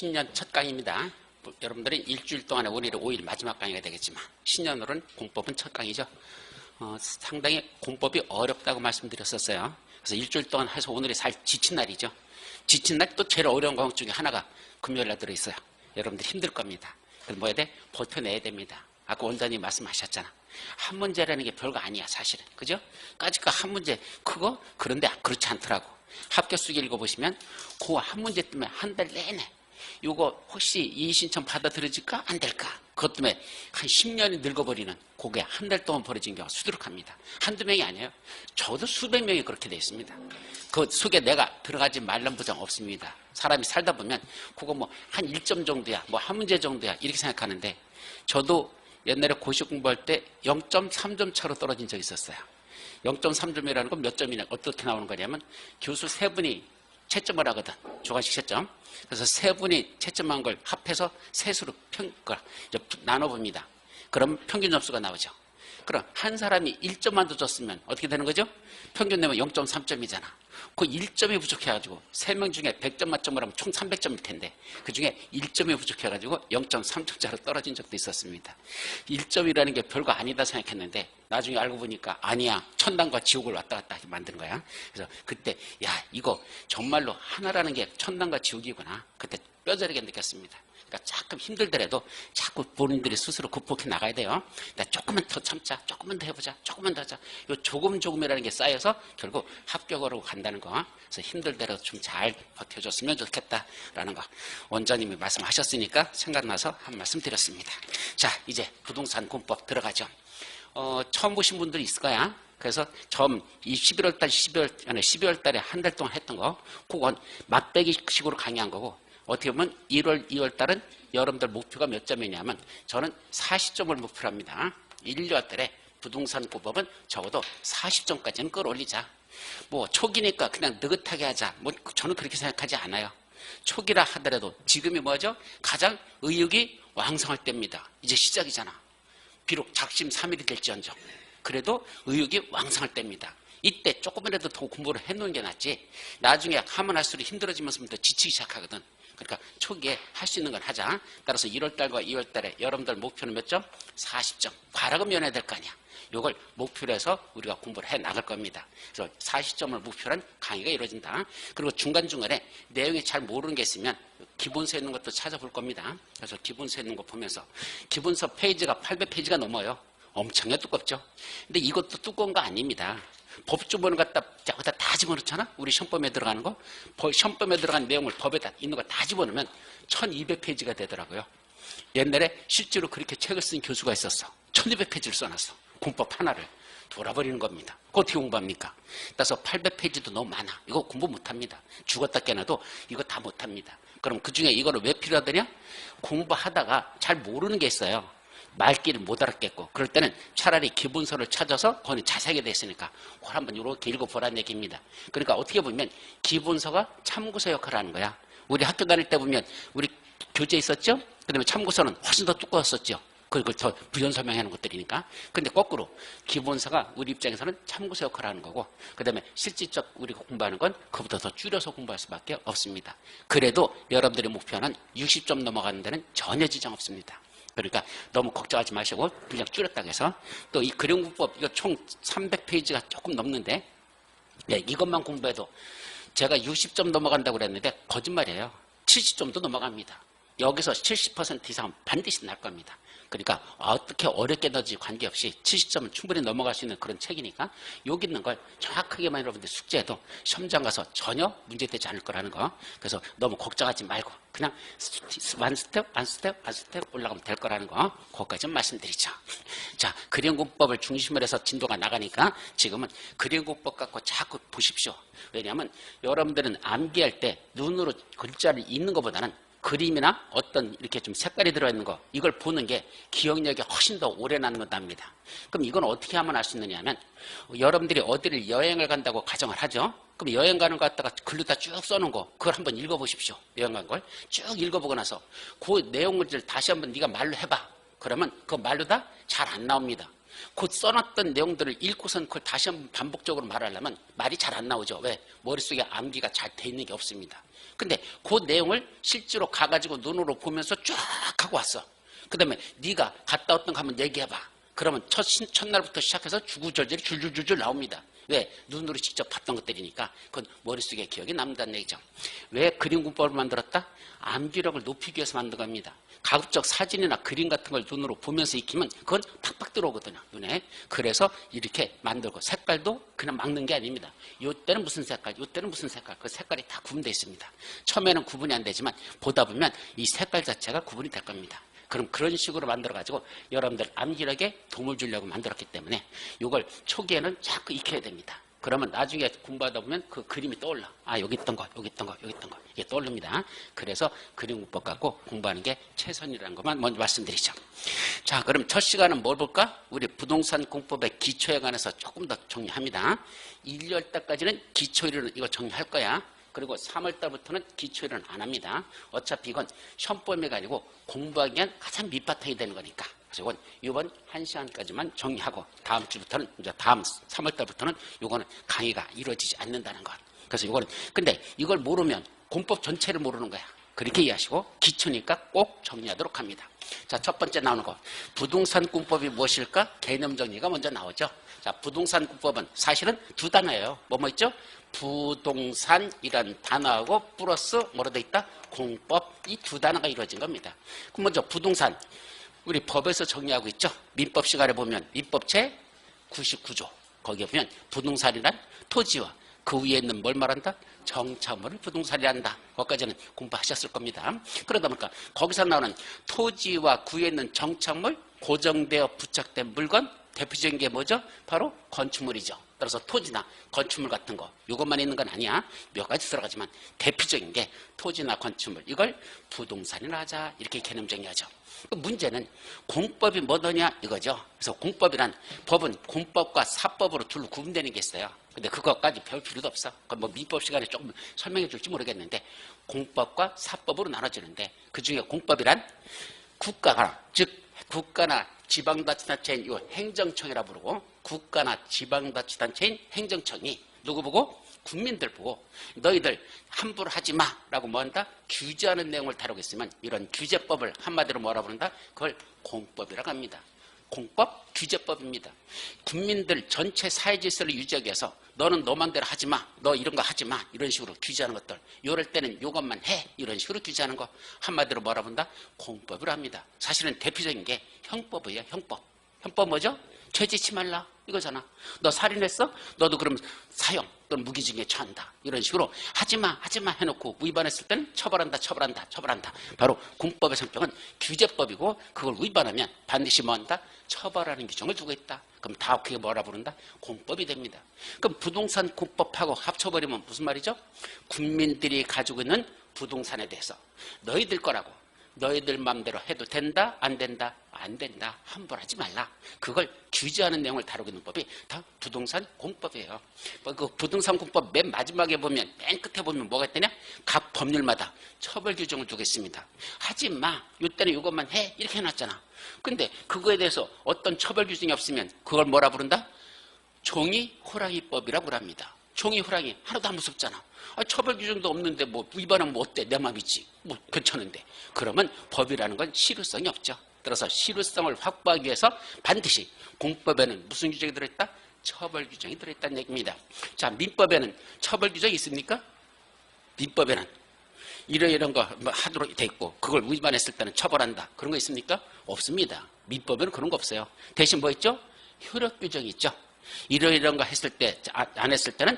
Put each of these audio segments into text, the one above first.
신년 첫 강의입니다. 여러분들은 일주일 동안에 오늘이 5일 마지막 강의가 되겠지만 신년으로는 공법은 첫 강의죠. 상당히 공법이 어렵다고 말씀드렸었어요. 그래서 일주일 동안 해서 오늘이 살 지친 날이죠. 지친 날 또 제일 어려운 과목 중에 하나가 금요일날 들어있어요. 여러분들 힘들 겁니다. 그래서 뭐 해야 돼? 버텨내야 됩니다. 아까 원장님 말씀하셨잖아. 한 문제라는 게 별거 아니야 사실은. 그죠? 까짓거 한 문제 크고 그런데 그렇지 않더라고. 합격 수기 읽어보시면 그 한 문제 때문에 한 달 내내 이거 혹시 이의 신청 받아들여질까 안 될까 그것 때문에 한 10년이 늙어버리는 그게 한 달 동안 벌어진 경우가 수두룩합니다. 한두 명이 아니에요. 저도 수백 명이 그렇게 돼 있습니다. 그 속에 내가 들어가지 말란 부정 없습니다. 사람이 살다 보면 그거 뭐 한 1점 정도야 뭐 한 문제 정도야 이렇게 생각하는데 저도 옛날에 고시 공부할 때 0.3점 차로 떨어진 적이 있었어요. 0.3점이라는 건 몇 점이냐 어떻게 나오는 거냐면 교수 세 분이 채점을 하거든. 주관식 채점. 그래서 세 분이 채점한 걸 합해서 세수로 나눠봅니다. 그럼 평균 점수가 나오죠. 그럼 한 사람이 1점만 더 줬으면 어떻게 되는 거죠? 평균 내면 0.3점이잖아. 그 1점이 부족해가지고 3명 중에 100점 만점을 하면 총 300점일 텐데 그 중에 1점이 부족해가지고 0.3점짜리 떨어진 적도 있었습니다. 1점이라는 게 별거 아니다 생각했는데 나중에 알고 보니까 아니야. 천당과 지옥을 왔다 갔다 하게 만드는 거야. 그래서 그때 야 이거 정말로 하나라는 게 천당과 지옥이구나. 그때 뼈저리게 느꼈습니다. 그러니까 조금 힘들더라도 자꾸 본인들이 스스로 극복해 나가야 돼요. 조금만 더 참자, 조금만 더 해보자, 조금만 더 하자. 요 조금이라는 게 쌓여서 결국 합격으로 간다는 거. 그래서 힘들더라도 좀 잘 버텨줬으면 좋겠다라는 거. 원장님이 말씀하셨으니까 생각나서 한 말씀 드렸습니다. 자, 이제 부동산 공법 들어가죠. 처음 보신 분들이 있을 거야. 그래서 처음 이 12월 달에 한 달 동안 했던 거, 그건 맛배기식으로 강의한 거고. 어떻게 보면 1월, 2월 달은 여러분들 목표가 몇 점이냐면 저는 40점을 목표로 합니다. 1, 2월 달에 부동산 공법은 적어도 40점까지는 끌어올리자. 뭐 초기니까 그냥 느긋하게 하자. 뭐 저는 그렇게 생각하지 않아요. 초기라 하더라도 지금이 뭐죠? 가장 의욕이 왕성할 때입니다. 이제 시작이잖아. 비록 작심삼일이 될지언정. 그래도 의욕이 왕성할 때입니다. 이때 조금이라도 더 공부를 해놓는 게 낫지. 나중에 하면 할수록 힘들어지면서부터 지치기 시작하거든. 그러니까 초기에 할 수 있는 건 하자. 따라서 1월달과 2월달에 여러분들 목표는 몇 점? 40점. 과락은 면해야 될 거 아니야. 이걸 목표로 해서 우리가 공부를 해 나갈 겁니다. 그래서 40점을 목표로 한 강의가 이루어진다. 그리고 중간중간에 내용이 잘 모르는 게 있으면 기본서 있는 것도 찾아볼 겁니다. 그래서 기본서 있는 거 보면서 기본서 페이지가 800페이지가 넘어요. 엄청나게 두껍죠. 근데 이것도 두꺼운 거 아닙니다. 법조문을 거기다 다 집어넣잖아. 우리 시험범에 들어가는 거. 시험범에 들어간 내용을 법에다 있는 거 다 집어넣으면 1200페이지가 되더라고요. 옛날에 실제로 그렇게 책을 쓴 교수가 있었어. 1200페이지를 써놨어. 공법 하나를. 돌아버리는 겁니다. 그거 어떻게 공부합니까? 따라서 800페이지도 너무 많아. 이거 공부 못합니다. 죽었다 깨어나도 이거 다 못합니다. 그럼 그중에 이거를 왜 필요하더냐? 공부하다가 잘 모르는 게 있어요. 말귀를 못 알아듣겠고 그럴 때는 차라리 기본서를 찾아서 거기 자세하게 돼 있으니까 그걸 한번 이렇게 읽어보라는 얘기입니다. 그러니까 어떻게 보면 기본서가 참고서 역할을 하는 거야. 우리 학교 다닐 때 보면 우리 교재 있었죠? 그 다음에 참고서는 훨씬 더 두꺼웠었죠. 그걸 더 부연 설명하는 것들이니까. 근데 거꾸로 기본서가 우리 입장에서는 참고서 역할을 하는 거고 그 다음에 실질적 우리가 공부하는 건 그보다 더 줄여서 공부할 수밖에 없습니다. 그래도 여러분들의 목표는 60점 넘어가는 데는 전혀 지장 없습니다. 그러니까 너무 걱정하지 마시고 그냥 줄였다고 해서 또 이 그림공법 이거 총 300페이지가 조금 넘는데 이것만 공부해도 제가 60점 넘어간다고 그랬는데 거짓말이에요. 70점도 넘어갑니다. 여기서 70% 이상은 반드시 날 겁니다. 그러니까 어떻게 어렵게 넣어지 관계없이 70점은 충분히 넘어갈 수 있는 그런 책이니까 여기 있는 걸 정확하게만 여러분들 숙제해도 시험장 가서 전혀 문제되지 않을 거라는 거. 그래서 너무 걱정하지 말고 그냥 한 스텝 올라가면 될 거라는 거. 그것까지 좀 말씀드리죠. 자, 그림공법을 중심으로 해서 진도가 나가니까 지금은 그림공법 갖고 자꾸 보십시오. 왜냐하면 여러분들은 암기할 때 눈으로 글자를 읽는 것보다는 그림이나 어떤 이렇게 좀 색깔이 들어있는 거 이걸 보는 게 기억력이 훨씬 더 오래 나는 건답니다. 그럼 이건 어떻게 하면 알 수 있느냐 하면 여러분들이 어디를 여행을 간다고 가정을 하죠. 그럼 여행 가는 거 갖다가 글로다 쭉 써놓은 거 그걸 한번 읽어보십시오. 여행 간 걸 쭉 읽어보고 나서 그 내용을 다시 한번 네가 말로 해봐. 그러면 그 말로 다 잘 안 나옵니다. 그 써놨던 내용들을 읽고선 그걸 다시 한번 반복적으로 말하려면 말이 잘 안 나오죠. 왜? 머릿속에 암기가 잘 돼 있는 게 없습니다. 근데 그 내용을 실제로 가가지고 눈으로 보면서 쫙 하고 왔어. 그 다음에 네가 갔다 왔던 거 한번 얘기해봐. 그러면 첫날부터 시작해서 주구절절이 줄줄줄줄 나옵니다. 왜? 눈으로 직접 봤던 것들이니까 그건 머릿속에 기억이 남는다는 얘기죠. 왜 그림 군법을 만들었다? 암기력을 높이기 위해서 만든 겁니다. 가급적 사진이나 그림 같은 걸 눈으로 보면서 익히면 그건 팍팍 들어오거든요, 눈에. 그래서 이렇게 만들고 색깔도 그냥 막는 게 아닙니다. 이때는 무슨 색깔, 이때는 무슨 색깔, 그 색깔이 다 구분되어 있습니다. 처음에는 구분이 안 되지만 보다 보면 이 색깔 자체가 구분이 될 겁니다. 그럼 그런 식으로 만들어가지고 여러분들 암기력에 도움을 주려고 만들었기 때문에 이걸 초기에는 자꾸 익혀야 됩니다. 그러면 나중에 공부하다 보면 그 그림이 떠올라. 아, 여기 있던 거, 여기 있던 거, 여기 있던 거. 이게 떠오릅니다. 그래서 그림문법 갖고 공부하는 게 최선이라는 것만 먼저 말씀드리죠. 자, 그럼 첫 시간은 뭘 볼까? 우리 부동산 공법의 기초에 관해서 조금 더 정리합니다. 1월 달까지는 기초이론 이거 정리할 거야. 그리고 3월 달부터는 기초이론 안 합니다. 어차피 이건 시험 범위가 아니고 공부하기엔 가장 밑바탕이 되는 거니까. 그래서 이번 1시간까지만 정리하고 다음 주부터는 이제 다음 3월 달부터는 이거는 강의가 이루어지지 않는다는 것. 그래서 이거는 근데 이걸 모르면 공법 전체를 모르는 거야. 그렇게 이해하시고 기초니까 꼭 정리하도록 합니다. 자, 첫 번째 나오는 거. 부동산 공법이 무엇일까? 개념 정리가 먼저 나오죠. 자, 부동산 공법은 사실은 두 단어예요. 뭐 있죠? 부동산이란 단어하고 플러스 뭐로 돼 있다? 공법. 이 두 단어가 이루어진 겁니다. 그럼 먼저 부동산. 우리 법에서 정리하고 있죠. 민법 시간에 보면 민법 제 99조. 거기에 보면 부동산이란 토지와 그 위에 있는 뭘 말한다? 정착물을 부동산이란다. 거기까지는 공부하셨을 겁니다. 그러다 보니까 거기서 나오는 토지와 그 위에 있는 정착물, 고정되어 부착된 물건, 대표적인 게 뭐죠? 바로 건축물이죠. 따라서 토지나 건축물 같은 거 이것만 있는 건 아니야. 몇 가지 들어가지만 대표적인 게 토지나 건축물 이걸 부동산이라 하자 이렇게 개념 정리하죠. 문제는 공법이 뭐더냐 이거죠. 그래서 공법이란 법은 공법과 사법으로 둘로 구분되는 게 있어요. 근데 그것까지 배울 필요도 없어. 뭐 민법 시간에 조금 설명해 줄지 모르겠는데 공법과 사법으로 나눠지는데 그중에 공법이란 국가가 즉 국가나 지방자치단체인 이 행정청이라 부르고 국가나 지방자치단체인 행정청이 누구 보고? 국민들 보고 너희들 함부로 하지 마라고 뭐한다? 규제하는 내용을 다루고 있으면 이런 규제법을 한마디로 뭐라 부른다? 그걸 공법이라고 합니다. 공법, 규제법입니다. 국민들 전체 사회질서를 유지하기 위해서 너는 너 맘대로 하지 마, 너 이런 거 하지 마 이런 식으로 규제하는 것들 이럴 때는 이것만 해 이런 식으로 규제하는 거 한마디로 뭐라 부른다? 공법을 합니다. 사실은 대표적인 게 형법이에요. 형법. 형법 뭐죠? 죄 짓지 말라 이거잖아. 너 살인했어? 너도 그럼 사형 또는 무기징역에 처한다. 이런 식으로 하지마 해놓고 위반했을 때는 처벌한다. 바로 공법의 성격은 규제법이고 그걸 위반하면 반드시 뭐한다? 처벌하는 규정을 두고 있다. 그럼 다 그게 뭐라 부른다? 공법이 됩니다. 그럼 부동산 공법하고 합쳐버리면 무슨 말이죠? 국민들이 가지고 있는 부동산에 대해서 너희들 거라고 너희들 맘대로 해도 된다? 안 된다? 안 된다. 함부로 하지 말라. 그걸 규제하는 내용을 다루고 있는 법이 다 부동산 공법이에요. 그 부동산 공법 맨 마지막에 보면 맨 끝에 보면 뭐가 있더냐? 각 법률마다 처벌 규정을 두고 있습니다. 하지 마. 이때는 이것만 해. 이렇게 해놨잖아. 근데 그거에 대해서 어떤 처벌 규정이 없으면 그걸 뭐라 부른다? 종이 호랑이법이라고 합니다. 종이 호랑이 하나도 안 무섭잖아. 처벌 규정도 없는데 뭐 위반하면 뭐 어때? 내 맘이지. 뭐 괜찮은데. 그러면 법이라는 건 실효성이 없죠. 따라서 실효성을 확보하기 위해서 반드시 공법에는 무슨 규정이 들어있다? 처벌 규정이 들어있다는 얘기입니다. 자, 민법에는 처벌 규정이 있습니까? 민법에는 이런 거 하도록 돼 있고 그걸 위반했을 때는 처벌한다. 그런 거 있습니까? 없습니다. 민법에는 그런 거 없어요. 대신 뭐 있죠? 효력 규정이 있죠. 이런 거 했을 때, 안 했을 때는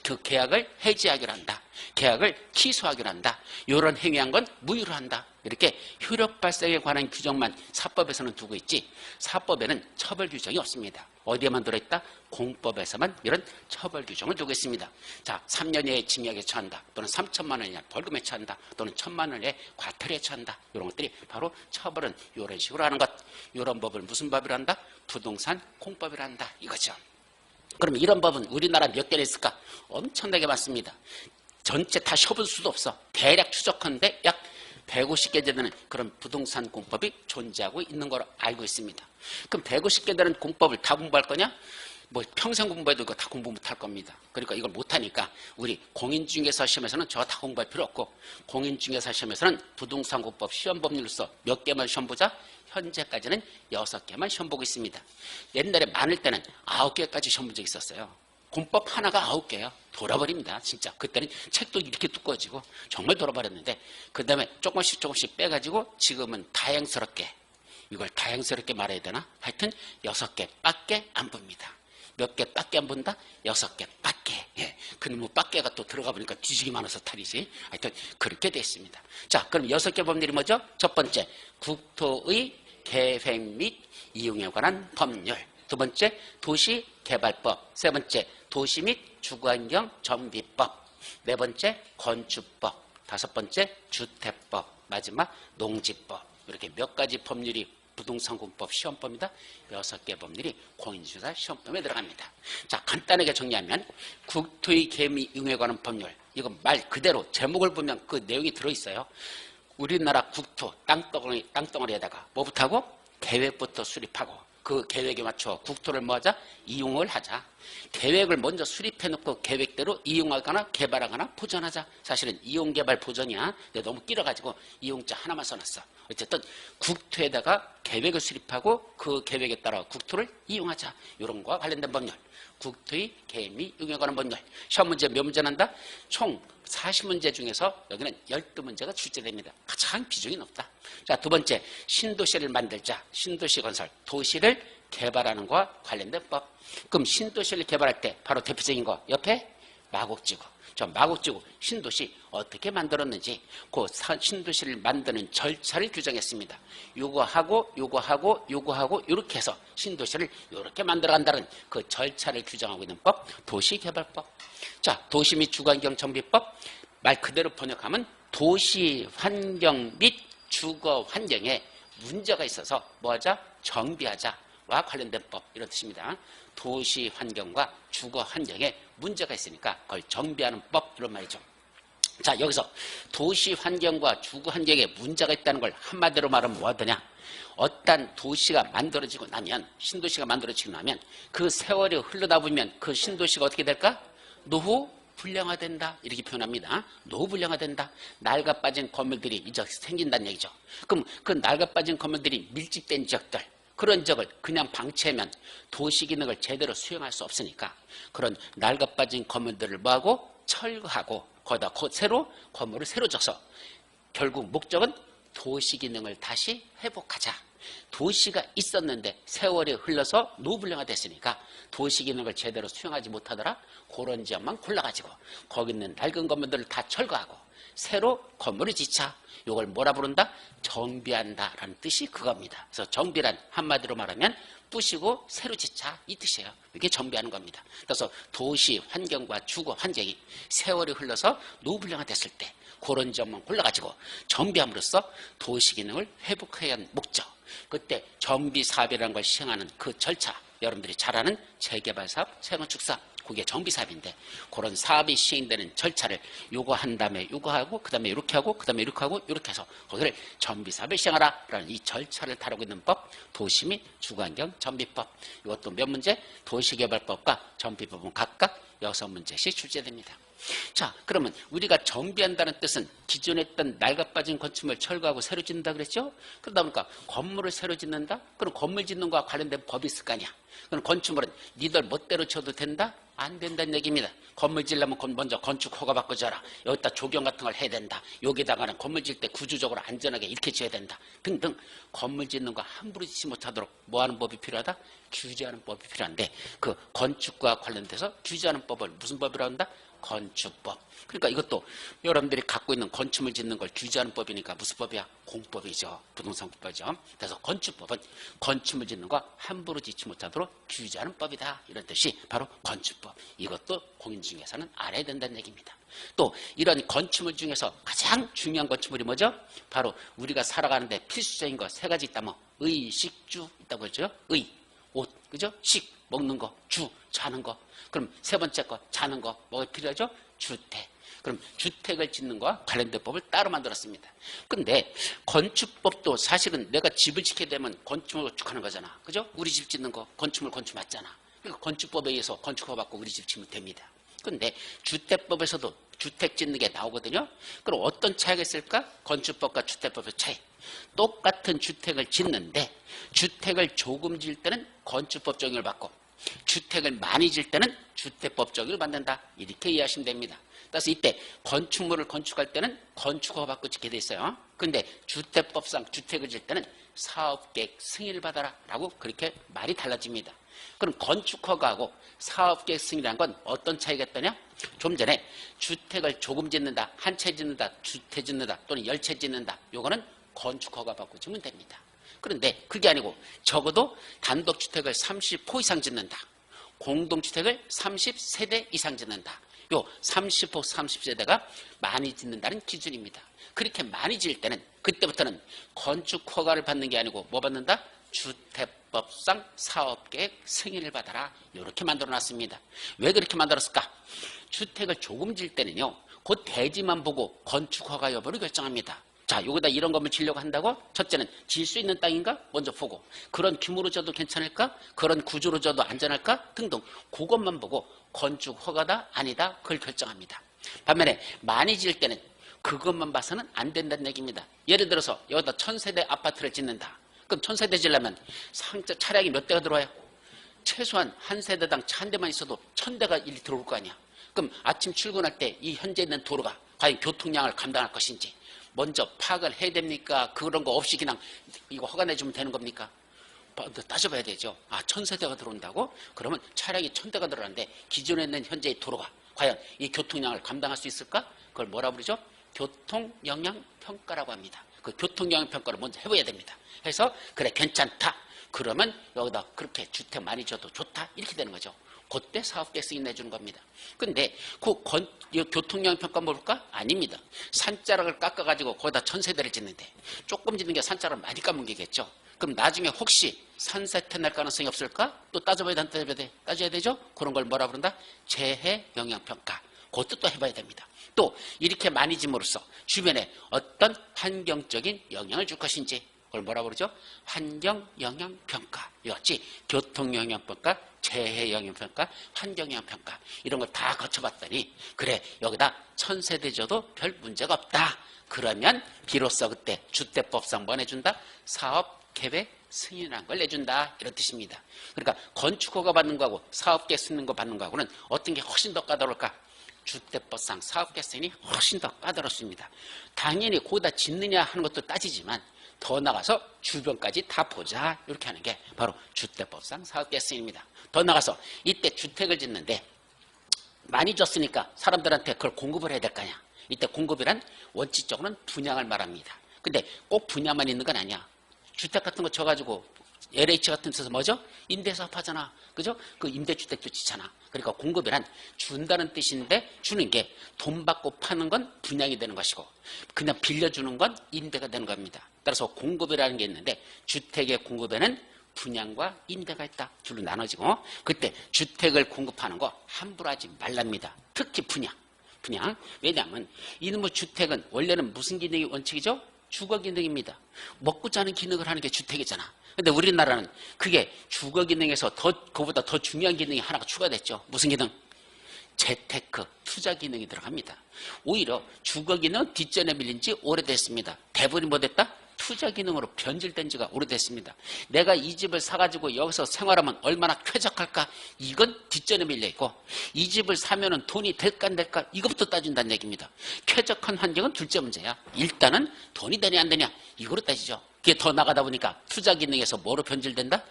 그 계약을 해지하기로 한다. 계약을 취소하기로 한다. 이런 행위한 건 무효로 한다. 이렇게 효력 발생에 관한 규정만 사법에서는 두고 있지 사법에는 처벌 규정이 없습니다. 어디에만 들어있다? 공법에서만 이런 처벌 규정을 두고 있습니다. 자, 3년 이하의 징역에 처한다. 또는 3천만 원 이하 벌금에 처한다. 또는 1,000만 원 이하의 과태료에 처한다. 이런 것들이 바로 처벌은 이런 식으로 하는 것. 이런 법을 무슨 법이라 한다? 부동산 공법이라 한다. 이거죠. 그러면 이런 법은 우리나라 몇 개나 있을까? 엄청나게 많습니다. 전체 다 셔볼 수도 없어. 대략 추적하는데 약 150개 되는 그런 부동산 공법이 존재하고 있는 걸로 알고 있습니다. 그럼 150개 되는 공법을 다 공부할 거냐? 뭐 평생 공부해도 이거 다 공부 못할 겁니다. 그러니까 이걸 못하니까 우리 공인중개사 시험에서는 저거 다 공부할 필요 없고, 공인중개사 시험에서는 부동산 공법 시험 법률로서 몇 개만 시험 보자? 현재까지는 6개만 시험 보고 있습니다. 옛날에 많을 때는 9개까지 시험 본 적이 있었어요. 공법 하나가 9개예요. 돌아버립니다. 진짜. 그때는 책도 이렇게 두꺼워지고 정말 돌아버렸는데, 그 다음에 조금씩 빼가지고 지금은 다행스럽게, 이걸 다행스럽게 말해야 되나? 하여튼 6개밖에 안 봅니다. 몇 개밖에 안 본다? 6개밖에. 예. 그럼 뭐 밖에가 또 들어가 보니까 뒤지기 많아서 탈이지. 하여튼 그렇게 됐습니다. 자, 그럼 6개 법률이 뭐죠? 첫 번째, 국토의 계획 및 이용에 관한 법률. 두 번째, 도시개발법. 세 번째, 도시 및 주거환경 정비법. 네 번째, 건축법. 다섯 번째, 주택법. 마지막, 농지법. 이렇게 몇 가지 법률이 부동산 공법 시험법입니다. 6개 법률이 공인중개사 시험법에 들어갑니다. 자, 간단하게 정리하면 국토의 계획 및 이용에 관한 법률. 이건 말 그대로 제목을 보면 그 내용이 들어있어요. 우리나라 국토 땅덩어리에다가 뭐부터 하고? 계획부터 수립하고, 그 계획에 맞춰 국토를 뭐하자? 이용을 하자. 계획을 먼저 수립해놓고 계획대로 이용하거나 개발하거나 보존하자. 사실은 이용개발 보존이야. 너무 길어가지고 이용자 하나만 써놨어. 어쨌든 국토에다가 계획을 수립하고 그 계획에 따라 국토를 이용하자. 이런 거와 관련된 법률. 국토의 계획 및 이용에 관한 법률. 시험 문제 몇 문제 난다? 총 40문제 중에서 여기는 12문제가 출제됩니다. 가장 비중이 높다. 자, 두 번째, 신도시를 만들자. 신도시 건설, 도시를 개발하는 것과 관련된 법. 그럼 신도시를 개발할 때 바로 대표적인 거 옆에 마곡지구. 저 마곡지구 신도시 어떻게 만들었는지 그 신도시를 만드는 절차를 규정했습니다. 요거하고 이렇게 해서 신도시를 이렇게 만들어간다는 그 절차를 규정하고 있는 법, 도시개발법. 자, 도시 및 주거환경 정비법. 말 그대로 번역하면 도시 환경 및 주거 환경에 문제가 있어서 뭐하자? 정비하자와 관련된 법, 이런 뜻입니다. 도시 환경과 주거 환경에 문제가 있으니까 그걸 정비하는 법, 이런 말이죠. 자, 여기서 도시 환경과 주거 환경에 문제가 있다는 걸 한마디로 말하면 뭐 하더냐? 어떤 도시가 만들어지고 나면, 신도시가 만들어지고 나면 그 세월이 흘러다 보면 그 신도시가 어떻게 될까? 노후 불량화된다, 이렇게 표현합니다. 노후 불량화된다. 낡아 빠진 건물들이 이제 생긴다는 얘기죠. 그럼 그 낡아 빠진 건물들이 밀집된 지역들, 그런 지역을 그냥 방치하면 도시 기능을 제대로 수행할 수 없으니까 그런 낡아 빠진 건물들을 뭐하고? 철거하고 거기다 새로 건물을 새로 져서 결국 목적은 도시 기능을 다시 회복하자. 도시가 있었는데 세월이 흘러서 노불량화 됐으니까 도시 기능을 제대로 수행하지 못하더라. 그런 지역만 골라가지고 거기 있는 낡은 건물들을 다 철거하고 새로 건물을 짓자. 이걸 뭐라 부른다? 정비한다라는 뜻이 그겁니다. 그래서 정비란 한마디로 말하면 부시고 새로 짓자, 이 뜻이에요. 이게 정비하는 겁니다. 그래서 도시 환경과 주거 환경이 세월이 흘러서 노불량화 됐을 때 그런 점만 골라가지고 정비함으로써 도시 기능을 회복해야 하는 목적. 그때 정비 사업이라는 걸 시행하는 그 절차, 여러분들이 잘 아는 재개발 사업, 재건축 사업, 그게 정비 사업인데 그런 사업이 시행되는 절차를 요거 한 다음에 요거 하고 그 다음에 이렇게 하고 그 다음에 이렇게 하고 이렇게 해서 거기를 정비 사업을 시행하라 라는 이 절차를 다루고 있는 법, 도시 및 주거환경 정비법. 이것도 몇 문제? 도시개발법과 정비법은 각각 6문제씩 출제됩니다. 자, 그러면 우리가 정비한다는 뜻은 기존에 있던 낡아빠진 건축물을 철거하고 새로 짓는다 그랬죠? 그러다 보니까 건물을 새로 짓는다? 그럼 건물 짓는 거와 관련된 법이 있을 거 아니야. 그럼 건축물은 니들 멋대로 쳐도 된다? 안 된다는 얘기입니다. 건물 지려면 먼저 건축 허가 받고 져라. 여기다 조경 같은 걸 해야 된다. 여기다가는 건물 질 때 구조적으로 안전하게 이렇게 지어야 된다. 등등 건물 짓는 거 함부로 짓지 못하도록 뭐 하는 법이 필요하다? 규제하는 법이 필요한데 그 건축과 관련돼서 규제하는 법을 무슨 법이라고 한다? 건축법. 그러니까 이것도 여러분들이 갖고 있는 건축물 짓는 걸 규제하는 법이니까 무슨 법이야? 공법이죠. 부동산 공법이죠. 그래서 건축법은 건축물 짓는 거 함부로 짓지 못하도록 규제하는 법이다. 이런 뜻이 바로 건축법. 이것도 공인중개사는 알아야 된다는 얘기입니다. 또 이런 건축물 중에서 가장 중요한 건축물이 뭐죠? 바로 우리가 살아가는데 필수적인 거 세 가지 있다. 뭐 의, 식, 주 있다고 했죠. 의, 옷, 그죠? 식, 먹는 거, 주, 자는 거. 그럼 세 번째 거, 자는 거, 뭐가 필요하죠? 주택. 그럼 주택을 짓는 거와 관련된 법을 따로 만들었습니다. 근데 건축법도 사실은 내가 집을 짓게 되면 건축을 건축하는 거잖아. 그죠? 우리 집 짓는 거 건축물 건축 맞잖아. 그러니까 건축법에 의해서 건축허가 받고 우리 집 짓면 됩니다. 근데 주택법에서도 주택 짓는 게 나오거든요. 그럼 어떤 차이가 있을까? 건축법과 주택법의 차이. 똑같은 주택을 짓는데 주택을 조금 지을 때는 건축법 적용을 받고 주택을 많이 지을 때는 주택법 적용을 받는다. 이렇게 이해하시면 됩니다. 따라서 이때 건축물을 건축할 때는 건축허가 받고 짓게 돼 있어요. 근데 주택법상 주택을 지을 때는 사업계획 승인을 받아라 라고 그렇게 말이 달라집니다. 그럼 건축허가하고 사업계획 승인이라는 건 어떤 차이가 있다냐? 좀 전에 주택을 조금 짓는다, 한 채 짓는다, 두 채 짓는다 또는 10채 짓는다. 요거는 건축허가 받고 짓면 됩니다. 그런데 그게 아니고 적어도 단독주택을 30호 이상 짓는다. 공동주택을 30세대 이상 짓는다. 요 30호, 30세대가 많이 짓는다는 기준입니다. 그렇게 많이 지을 때는 그때부터는 건축허가를 받는 게 아니고 뭐 받는다? 주택법상 사업계획 승인을 받아라. 이렇게 만들어놨습니다. 왜 그렇게 만들었을까? 주택을 조금 지을 때는요. 그 대지만 보고 건축허가 여부를 결정합니다. 자, 여기다 이런 건물 지으려고 한다고? 첫째는 지을 수 있는 땅인가? 먼저 보고 그런 규모로 져도 괜찮을까? 그런 구조로 져도 안전할까? 등등 그것만 보고 건축허가다 아니다 그걸 결정합니다. 반면에 많이 지을 때는 그것만 봐서는 안 된다는 얘기입니다. 예를 들어서 여기다 1000세대 아파트를 짓는다. 그럼 1000세대 지으려면 차량이 몇 대가 들어와요? 최소한 한 세대당 차 한 대만 있어도 1000대가 일이 들어올 거 아니야. 그럼 아침 출근할 때 이 현재 있는 도로가 과연 교통량을 감당할 것인지 먼저 파악을 해야 됩니까? 그런 거 없이 그냥 이거 허가 내주면 되는 겁니까? 따져봐야 되죠. 아, 1000세대가 들어온다고? 그러면 차량이 1000대가 들어가는데 기존에 있는 현재의 도로가 과연 이 교통량을 감당할 수 있을까? 그걸 뭐라 부르죠? 교통영향평가라고 합니다. 그 교통영향평가를 먼저 해봐야 됩니다. 해서 그래 괜찮다. 그러면 여기다 그렇게 주택 많이 줘도 좋다. 이렇게 되는 거죠. 그때 사업계획 승인 내주는 겁니다. 근데 교통영향평가 뭘까? 아닙니다. 산자락을 깎아가지고 거기다 1000세대를 짓는데 조금 짓는 게 산자락을 많이 깎는 게겠죠. 그럼 나중에 혹시 산사태 날 가능성이 없을까? 또 따져봐야 따져야 되죠? 그런 걸 뭐라 부른다? 재해영향평가. 그것도 또 해봐야 됩니다. 또 이렇게 많이 짐으로써 주변에 어떤 환경적인 영향을 줄 것인지 그걸 뭐라 그러죠? 환경영향평가. 이같이 교통영향평가, 재해영향평가, 환경영향평가 이런 걸 다 거쳐봤더니 그래 여기다 1000세대 줘도 별 문제가 없다. 그러면 비로소 그때 주택법상 뭐 내준다? 사업계획 승인이라는 걸 내준다. 이런 뜻입니다. 그러니까 건축허가 받는 거하고 사업계획 승인 거 받는 거하고는 어떤 게 훨씬 더 까다로울까? 주택법상 사업계획 승인이 훨씬 더 까다롭습니다. 당연히 거기다 짓느냐 하는 것도 따지지만 더 나가서 주변까지 다 보자 이렇게 하는 게 바로 주택법상 사업계획 승인입니다. 더 나가서 이때 주택을 짓는데 많이 줬으니까 사람들한테 그걸 공급을 해야 될 거 아니야. 이때 공급이란 원칙적으로는 분양을 말합니다. 근데 꼭 분양만 있는 건 아니야. 주택 같은 거 쳐가지고 LH 같은 데서 뭐죠? 임대사업 하잖아. 그죠? 그 임대주택도 짓잖아. 그러니까 공급이란 준다는 뜻인데 주는 게 돈 받고 파는 건 분양이 되는 것이고 그냥 빌려주는 건 임대가 되는 겁니다. 따라서 공급이라는 게 있는데 주택의 공급에는 분양과 임대가 있다. 둘로 나눠지고 그때 주택을 공급하는 거 함부로 하지 말랍니다. 특히 분양. 왜냐하면 이놈의 주택은 원래는 무슨 기능이 원칙이죠? 주거 기능입니다. 먹고 자는 기능을 하는 게 주택이잖아. 근데 우리나라는 그게 주거 기능에서 그보다 더 중요한 기능이 하나가 추가됐죠. 무슨 기능? 재테크, 투자 기능이 들어갑니다. 오히려 주거 기능은 뒷전에 밀린 지 오래됐습니다. 대부분이 뭐 됐다? 투자 기능으로 변질된 지가 오래됐습니다. 내가 이 집을 사가지고 여기서 생활하면 얼마나 쾌적할까? 이건 뒷전에 밀려있고 이 집을 사면은 돈이 될까 안 될까? 이것부터 따진다는 얘기입니다. 쾌적한 환경은 둘째 문제야. 일단은 돈이 되냐 안 되냐? 이거로 따지죠. 그게 더 나가다 보니까 투자 기능에서 뭐로 변질된다?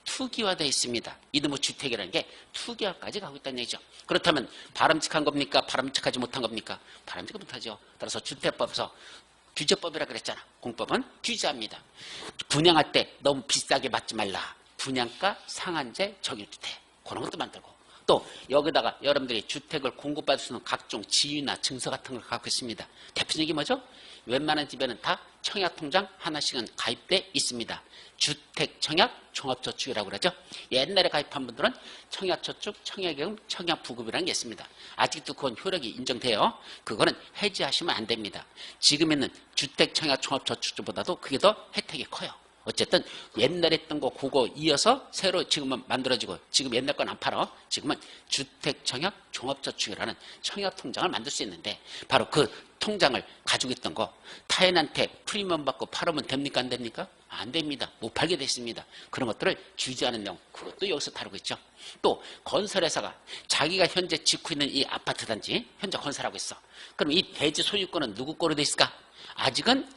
투기화되어 있습니다. 이놈의 주택이라는 게 투기화까지 가고 있다는 얘기죠. 그렇다면 바람직한 겁니까? 바람직하지 못한 겁니까? 바람직하지 못하죠. 따라서 주택법에서 규제법이라 그랬잖아. 공법은 규제합니다. 분양할 때 너무 비싸게 받지 말라. 분양가 상한제 적용주택. 그런 것도 만들고. 또 여기다가 여러분들이 주택을 공급받을 수 있는 각종 지위나 증서 같은 걸 갖고 있습니다. 대표적인 게 뭐죠? 웬만한 집에는 다 청약통장 하나씩은 가입돼 있습니다. 주택청약종합저축이라고 그러죠. 옛날에 가입한 분들은 청약저축, 청약예금, 청약부급이라는 게 있습니다. 아직도 그건 효력이 인정돼요. 그거는 해지하시면 안 됩니다. 지금 있는 주택청약종합저축보다도 그게 더 혜택이 커요. 어쨌든 옛날에 했던 거 그거 이어서 새로 지금은 만들어지고, 지금 옛날 건 안 팔아. 지금은 주택청약종합저축이라는 청약통장을 만들 수 있는데, 바로 그 통장을 가지고 있던 거 타인한테 프리미엄 받고 팔으면 됩니까 안 됩니까? 안 됩니다. 못 팔게 됐습니다. 그런 것들을 규제하는 내용, 그것도 여기서 다루고 있죠. 또 건설회사가 자기가 현재 짓고 있는 이 아파트 단지 현재 건설하고 있어. 그럼 이 대지 소유권은 누구 거로 돼 있을까? 아직은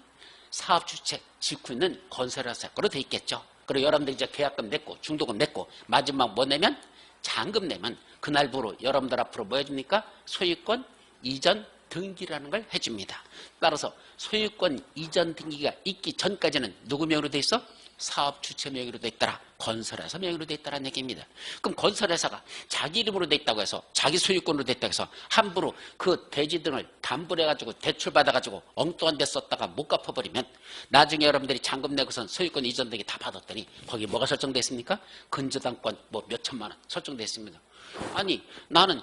사업주체 짓고 있는 건설회사 거로 돼 있겠죠. 그리고 여러분들 이제 계약금 냈고 중도금 냈고 마지막 뭐 내면? 잔금 내면 그날부로 여러분들 앞으로 뭐 해줍니까? 소유권 이전 등기라는 걸 해줍니다. 따라서 소유권 이전 등기가 있기 전까지는 누구 명의로 돼 있어? 사업주체 명의로 돼 있더라. 건설회사 명의로 돼 있다는 얘기입니다. 그럼 건설회사가 자기 이름으로 돼 있다고 해서, 자기 소유권으로 돼 있다고 해서 함부로 그 대지 등을 담보를 해가지고 대출받아가지고 엉뚱한 데 썼다가 못 갚아버리면 나중에 여러분들이 잔금 내고선 소유권 이전 등기 다 받았더니 거기 뭐가 설정돼 있습니까? 근저당권 뭐 몇천만 원 설정돼 있습니다. 아니 나는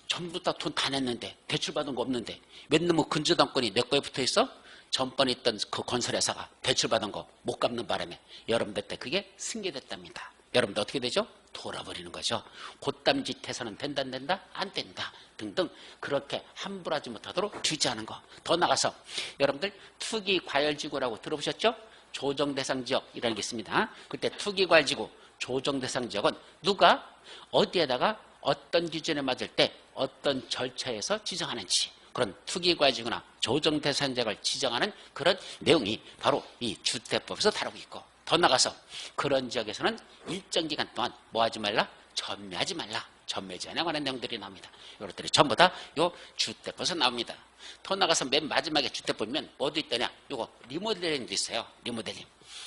전부 다 돈 다 냈는데 대출받은 거 없는데 왜 뭐 근저당권이 내 거에 붙어있어? 전번에 있던 그 건설회사가 대출받은 거 못 갚는 바람에 여러분들 때 그게 승계됐답니다. 여러분들 어떻게 되죠? 돌아버리는 거죠. 곧담짓 해서는 된다 안 된다? 안 된다 등등 그렇게 함부로 하지 못하도록 규제하는 거. 더 나가서 여러분들 투기과열지구라고 들어보셨죠? 조정대상지역이라는 게 있습니다. 그때 투기과열지구 조정대상지역은 누가 어디에다가 어떤 기준에 맞을 때 어떤 절차에서 지정하는지, 그런 투기과열지구나 조정대상지역을 지정하는 그런 내용이 바로 이 주택법에서 다루고 있고, 더 나가서 그런 지역에서는 일정 기간 동안 뭐 하지 말라? 전매하지 말라. 전매 제한에 관한 내용들이 나옵니다. 이것들이 전부 다 요 주택법에서 나옵니다. 더 나가서 맨 마지막에 주택 보면 뭐도 있더냐? 요거 리모델링도 있어요. 리모델링.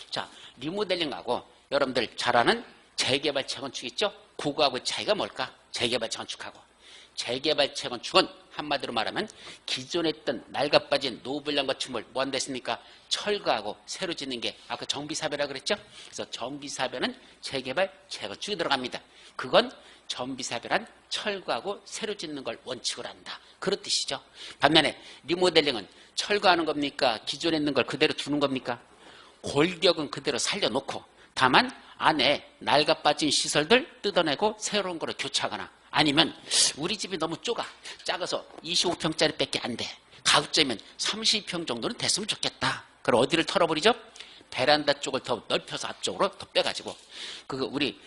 자, 리모델링하고 여러분들 잘 아는 재개발 재건축 있죠? 그거하고 차이가 뭘까? 재개발 재건축하고. 재개발 재건축은 한마디로 말하면 기존에 있던 낡아빠진 노블랑 건축물 뭐 한다 했습니까? 철거하고 새로 짓는 게 아까 정비사별이라고 그랬죠? 그래서 정비사별은 재개발 재건축이 들어갑니다. 그건 정비사별한 철거하고 새로 짓는 걸 원칙으로 한다. 그런 뜻이죠. 반면에 리모델링은 철거하는 겁니까? 기존에 있는 걸 그대로 두는 겁니까? 골격은 그대로 살려놓고 다만 안에 낡아빠진 시설들 뜯어내고 새로운 거로 교체하거나, 아니면 우리 집이 너무 작아서 25평짜리 밖에 안 돼. 가급적이면 30평 정도는 됐으면 좋겠다. 그럼 어디를 털어버리죠? 베란다 쪽을 더 넓혀서 앞쪽으로 더 빼가지고, 우리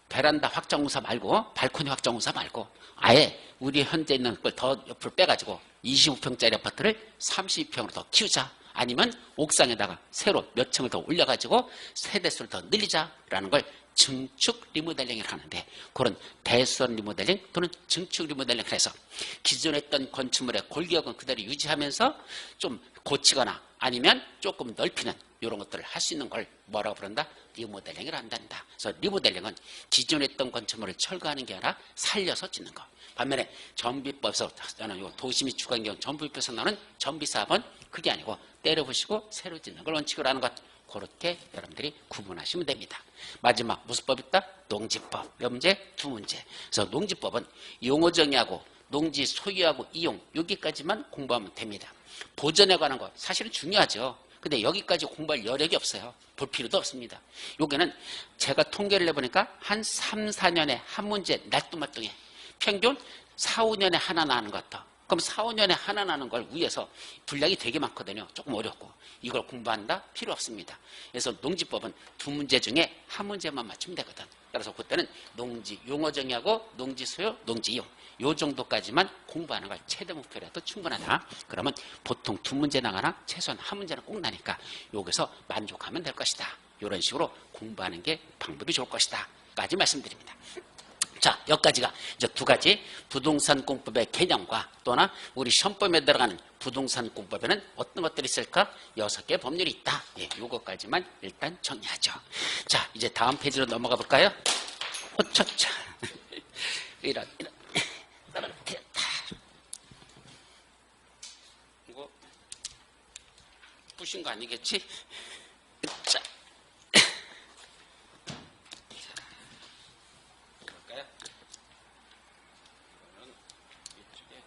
베란다 확장공사 말고 발코니 확장공사 말고 아예 우리 현재 있는 걸 더 옆으로 빼가지고 25평짜리 아파트를 30평으로 더 키우자. 아니면 옥상에다가 새로 몇 층을 더 올려가지고 세대수를 더 늘리자라는 걸 증축 리모델링을 하는데, 그런 대수원 리모델링 또는 증축 리모델링을 해서 기존에 있던 건축물의 골격은 그대로 유지하면서 좀 고치거나 아니면 조금 넓히는 이런 것들을 할 수 있는 걸 뭐라고 부른다? 리모델링을 한단다. 그래서 리모델링은 기존에 있던 건축물을 철거하는 게 아니라 살려서 짓는 거. 반면에 전비법에서 도시 및 주거환경 전비법에서 나오는 전비사업은 그게 아니고 때려부시고 새로 짓는 걸 원칙으로 하는 것. 그렇게 여러분들이 구분하시면 됩니다. 마지막 무슨 법 있다? 농지법. 몇 문제? 두 문제. 그래서 농지법은 용어 정의하고 농지 소유하고 이용 여기까지만 공부하면 됩니다. 보전에 관한 거 사실은 중요하죠. 근데 여기까지 공부할 여력이 없어요. 볼 필요도 없습니다. 여기는 제가 통계를 내보니까 한 3, 4년에 한 문제 날뚱말뚱해. 평균 4, 5년에 하나 나는 것 같아. 그럼 4, 5년에 하나 나는 걸 위해서 분량이 되게 많거든요. 조금 어렵고. 이걸 공부한다? 필요 없습니다. 그래서 농지법은 두 문제 중에 한 문제만 맞추면 되거든. 그래서 그때는 농지 용어 정의하고 농지 소유, 농지 이용 요 정도까지만 공부하는 걸 최대 목표로 해도 충분하다. 그러면 보통 두 문제 나가나 최소한 한 문제는 꼭 나니까 여기서 만족하면 될 것이다. 이런 식으로 공부하는 게 방법이 좋을 것이다. 까지 말씀드립니다. 자, 여기까지가 이제 두 가지 부동산 공법의 개념과 또나 우리 시험범위에 들어가는 부동산 공법에는 어떤 것들이 있을까? 6개의 법률이 있다. 예, 요것까지만 일단 정리하죠. 자, 이제 다음 페이지로 넘어가 볼까요? 어차차. 이런. 이거 부신 거 아니겠지? 자. 그럴까요? 이거는 이쪽에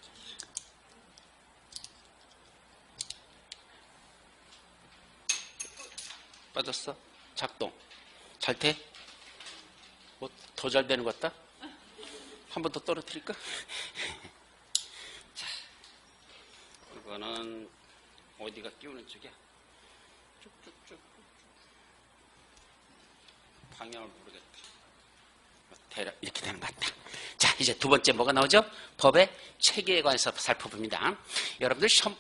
빠졌어? 작동. 잘 돼? 뭐 더 잘 되는 것 같다? 한 번 더 떨어뜨릴까? 자, 이거는 어디가 끼우는 쪽이야? 쭉쭉쭉. 방향을 모르겠다. 대략 이렇게 되는 것 같다. 자, 이제 두 번째 뭐가 나오죠? 법의 체계에 관해서 살펴봅니다. 여러분들 시험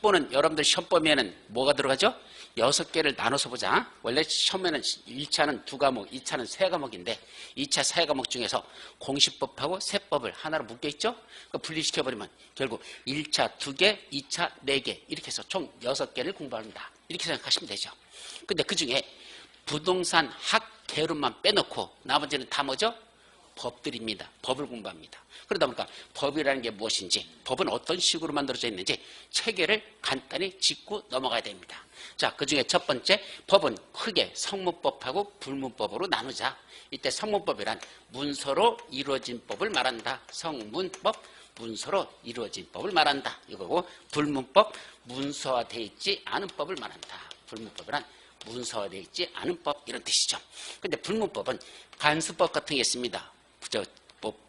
보면은 뭐가 들어가죠? 6개를 나눠서 보자. 원래 시험에는 1차는 2과목, 2차는 3과목인데 2차 4과목 중에서 공시법하고 세법을 하나로 묶여있죠? 분리시켜버리면 결국 1차 2개, 2차 4개 이렇게 해서 총 6개를 공부한다. 이렇게 생각하시면 되죠. 근데 그 중에 부동산 학개론만 빼놓고 나머지는 다 뭐죠? 법들입니다. 법을 공부합니다. 그러다 보니까 법이라는 게 무엇인지, 법은 어떤 식으로 만들어져 있는지 체계를 간단히 짚고 넘어가야 됩니다. 자, 그 중에 첫 번째, 법은 크게 성문법하고 불문법으로 나누자. 이때 성문법이란 문서로 이루어진 법을 말한다. 성문법, 문서로 이루어진 법을 말한다. 이거고, 불문법, 문서화되어 있지 않은 법을 말한다. 불문법이란 문서화되어 있지 않은 법, 이런 뜻이죠. 근데 불문법은 관습법 같은 게 있습니다.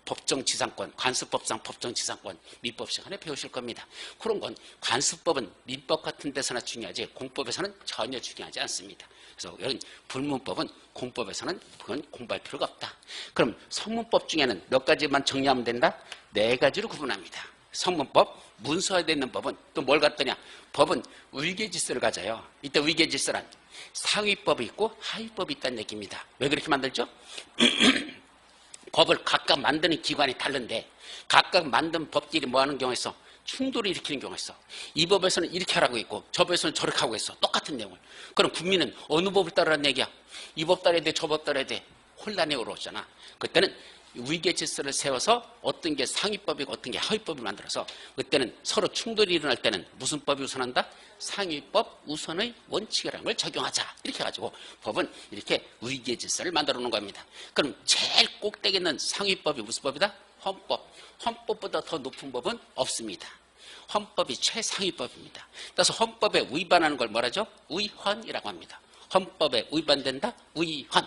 법정지상권, 관습법상 법정지상권, 민법 시간에 배우실 겁니다. 그런 건 관습법은 민법 같은 데서나 중요하지 공법에서는 전혀 중요하지 않습니다. 그래서 이런 불문법은 공법에서는 그건 공부할 필요가 없다. 그럼 성문법 중에는 몇 가지만 정리하면 된다? 4가지로 구분합니다. 성문법, 문서화되어 있는 법은 또 뭘 갖더냐? 법은 위계질서를 가져요. 이때 위계질서란 상위법이 있고 하위법이 있다는 얘기입니다. 왜 그렇게 만들죠? 법을 각각 만드는 기관이 다른데 각각 만든 법끼리 뭐하는 경우가 있어? 충돌을 일으키는 경우가 있어. 이 법에서는 이렇게 하라고 있고 저 법에서는 저렇게 하고 있어. 똑같은 내용을. 그럼 국민은 어느 법을 따르라는 얘기야? 이 법 따라야 돼, 저 법 따라야 돼. 혼란에 오르잖아. 그때는 위계 질서를 세워서 어떤 게 상위법이고 어떤 게 하위법을 만들어서 그때는 서로 충돌이 일어날 때는 무슨 법이 우선한다? 상위법 우선의 원칙이라는 걸 적용하자. 이렇게 해가지고 법은 이렇게 위계 질서를 만들어 놓은 겁니다. 그럼 제일 꼭대기 있는 상위법이 무슨 법이다? 헌법. 헌법보다 더 높은 법은 없습니다. 헌법이 최상위법입니다. 따라서 헌법에 위반하는 걸 뭐라죠? 위헌이라고 합니다. 헌법에 위반된다? 위헌.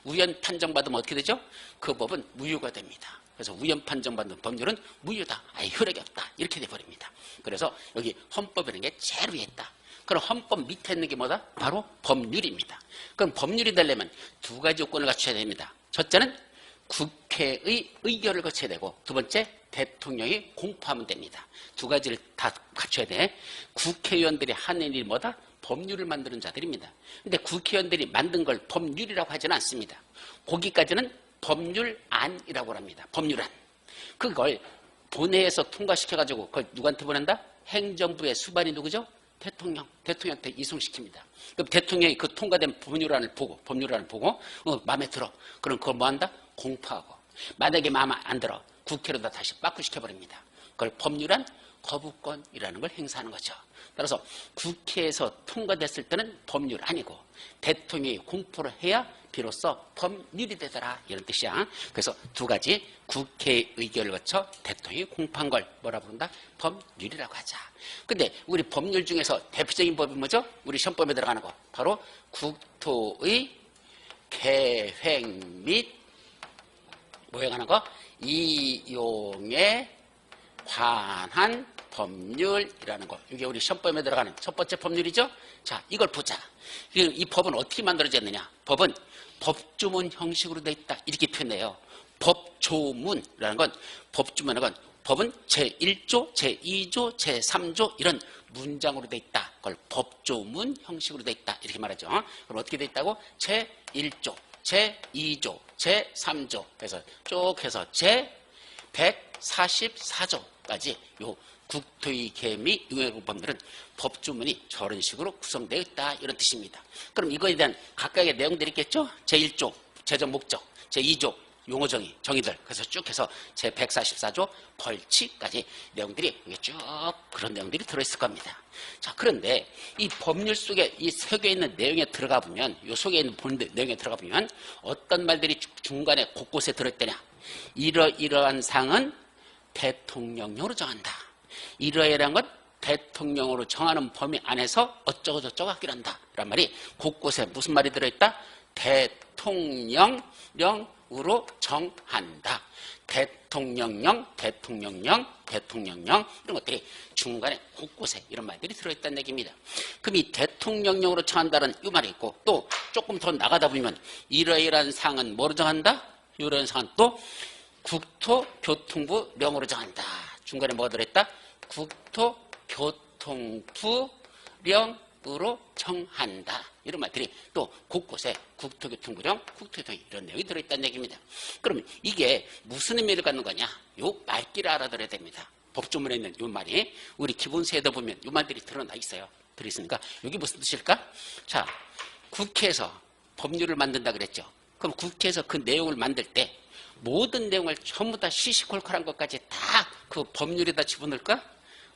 위헌 판정받으면 어떻게 되죠? 그 법은 무효가 됩니다. 그래서 위헌 판정받는 법률은 무효다. 아예 효력이 없다. 이렇게 돼버립니다. 그래서 여기 헌법이라는 게 제일 위에 있다. 그럼 헌법 밑에 있는 게 뭐다? 바로 법률입니다. 그럼 법률이 되려면 2가지 요건을 갖춰야 됩니다. 첫째는 국회의 의결을 거쳐야 되고 두 번째 대통령이 공포하면 됩니다. 2가지를 다 갖춰야 돼. 국회의원들이 하는 일이 뭐다? 법률을 만드는 자들입니다. 근데 국회의원들이 만든 걸 법률이라고 하지는 않습니다. 거기까지는 법률안이라고 합니다. 법률안. 그걸 본회의에서 통과시켜가지고 그걸 누구한테 보낸다? 행정부의 수반이 누구죠? 대통령. 대통령한테 이송시킵니다. 그럼 대통령이 그 통과된 법률안을 보고 마음에 들어. 그럼 그걸 뭐 한다? 공포하고. 만약에 마음에 안 들어. 국회로다 다시 빠꾸시켜버립니다. 그걸 법률안 거부권이라는 걸 행사하는 거죠. 따라서 국회에서 통과됐을 때는 법률 아니고 대통령이 공포를 해야 비로소 법률이 되더라. 이런 뜻이야. 그래서 2가지 국회 의결을 거쳐 대통령이 공포한 걸 뭐라 부른다? 법률이라고 하자. 근데 우리 법률 중에서 대표적인 법이 뭐죠? 우리 시험법에 들어가는 거. 바로 국토의 계획 및 뭐해가는 거? 이용에 관한 법률이라는 거. 이게 우리 시험법에 들어가는 첫 번째 법률이죠. 자, 이걸 보자. 이 법은 어떻게 만들어졌느냐? 법은 법조문 형식으로 되어 있다. 이렇게 표현해요. 법조문이라는 건 법조문이라는 건 법은 제1조, 제2조, 제3조 이런 문장으로 되어 있다. 그걸 법조문 형식으로 되어 있다. 이렇게 말하죠. 그럼 어떻게 되어 있다고? 제1조, 제2조, 제3조 그래서 쭉 해서 제144조까지 요 국토의 계획 및 이용법률은 법조문이 저런 식으로 구성되어 있다. 이런 뜻입니다. 그럼 이거에 대한 각각의 내용들이 있겠죠? 제1조, 제정 목적, 제2조, 정의들. 그래서 쭉 해서 제144조 벌칙까지 내용들이 이게 쭉 그런 내용들이 들어있을 겁니다. 자, 그런데 이 법률 속에 이 속에 있는 내용에 들어가 보면, 이 속에 있는 내용에 들어가 보면 어떤 말들이 중간에 곳곳에 들어있더냐. 이러이러한 사항은 대통령령으로 정한다. 이러이러한 것 대통령으로 정하는 범위 안에서 어쩌고저쩌고 하기로 한다. 라는 말이 곳곳에 무슨 말이 들어있다? 대통령령으로 정한다. 대통령령 이런 것들이 중간에 곳곳에 이런 말들이 들어있다는 얘기입니다. 그럼 이 대통령령으로 정한다는 이 말이 있고, 또 조금 더 나가다 보면 이러이러한 사항은 뭐로 정한다? 이러한 사항은 또 국토교통부령으로 정한다. 중간에 뭐가 들어있다? 국토교통부령으로 정한다. 이런 말들이 또 곳곳에 국토교통부령, 국토교통 이런 내용이 들어있다는 얘기입니다. 그러면 이게 무슨 의미를 갖는 거냐? 요 말귀를 알아들어야 됩니다. 법조문에 있는 요 말이 우리 기본세에도 보면 요 말들이 드러나 있어요. 들어있으니까 여기 무슨 뜻일까? 자, 국회에서 법률을 만든다 그랬죠. 그럼 국회에서 그 내용을 만들 때 모든 내용을 전부 다 시시콜콜한 것까지 다 그 법률에다 집어넣을까?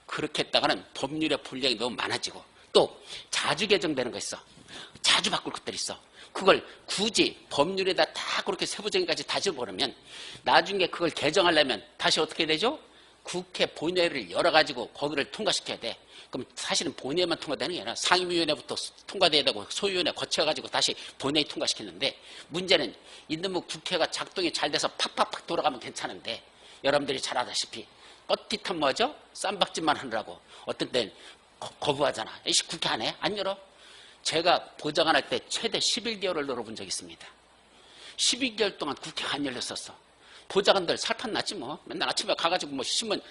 그렇게 했다가는 법률의 분량이 너무 많아지고, 또 자주 개정되는 거 있어. 자주 바꿀 것들이 있어. 그걸 굳이 법률에다 다 그렇게 세부적인 까지 다 집어버리면 나중에 그걸 개정하려면 다시 어떻게 되죠? 국회 본회의를 열어가지고 거기를 통과시켜야 돼. 그럼 사실은 본회의만 통과되는 게 아니라 상임위원회부터 통과돼야 되고 소위원회 거쳐가지고 다시 본회의 통과시키는데, 문제는 이놈의 국회가 작동이 잘 돼서 팍팍팍 돌아가면 괜찮은데, 여러분들이 잘 아다시피 껏티탄 뭐죠? 쌈박질만 하느라고 어떤 때는 거부하잖아. 이씨 국회 안 해? 안 열어? 제가 보좌관 할 때 최대 11개월을 열어본 적이 있습니다. 12개월 동안 국회가 안 열렸었어. 보좌관들 살판 났지 뭐. 맨날 아침에 가가지고 뭐 신문,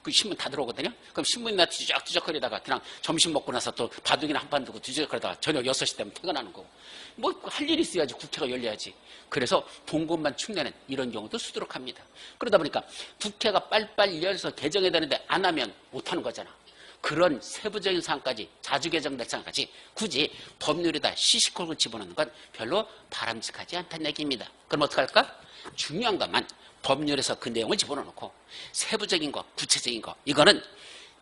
그 신문 다 들어오거든요. 그럼 신문이나 뒤적뒤적거리다가 그냥 점심 먹고 나서 또 바둑이나 한 판 두고 뒤적거리다가 저녁 6시 되면 퇴근하는 거고. 뭐 할 일이 있어야지 국회가 열려야지. 그래서 본 것만 축내는 이런 경우도 수두룩합니다. 그러다 보니까 국회가 빨리빨리 열려서 개정해야 되는데 안 하면 못 하는 거잖아. 그런 세부적인 사항까지, 자주 개정될 사항까지 굳이 법률에다 시시콜콜 집어넣는 건 별로 바람직하지 않다는 얘기입니다. 그럼 어떡할까? 중요한 것만 법률에서 그 내용을 집어넣고, 세부적인 거, 구체적인 거, 이거는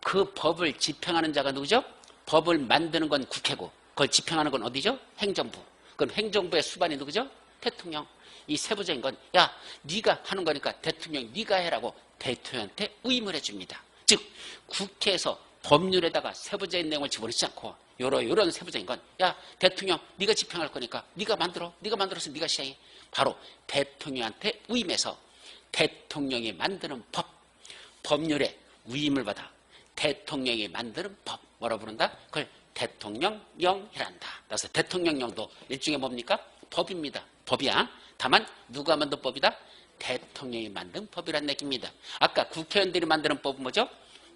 그 법을 집행하는 자가 누구죠? 법을 만드는 건 국회고, 그걸 집행하는 건 어디죠? 행정부. 그럼 행정부의 수반이 누구죠? 대통령. 이 세부적인 건, 야, 네가 하는 거니까 대통령 네가 해라고 대통령한테 의무를 해줍니다. 즉 국회에서 법률에다가 세부적인 내용을 집어넣지 않고 요런 세부적인 건, 야, 대통령 네가 집행할 거니까 네가 만들어서 네가 시행해. 바로 대통령한테 위임해서 대통령이 만드는 법률에 위임을 받아 대통령이 만드는 법, 뭐라고 부른다? 그걸 대통령령이란다. 그래서 대통령령도 일종의 뭡니까? 법입니다. 법이야. 다만 누가 만든 법이다? 대통령이 만든 법이란 얘기입니다. 아까 국회의원들이 만드는 법은 뭐죠?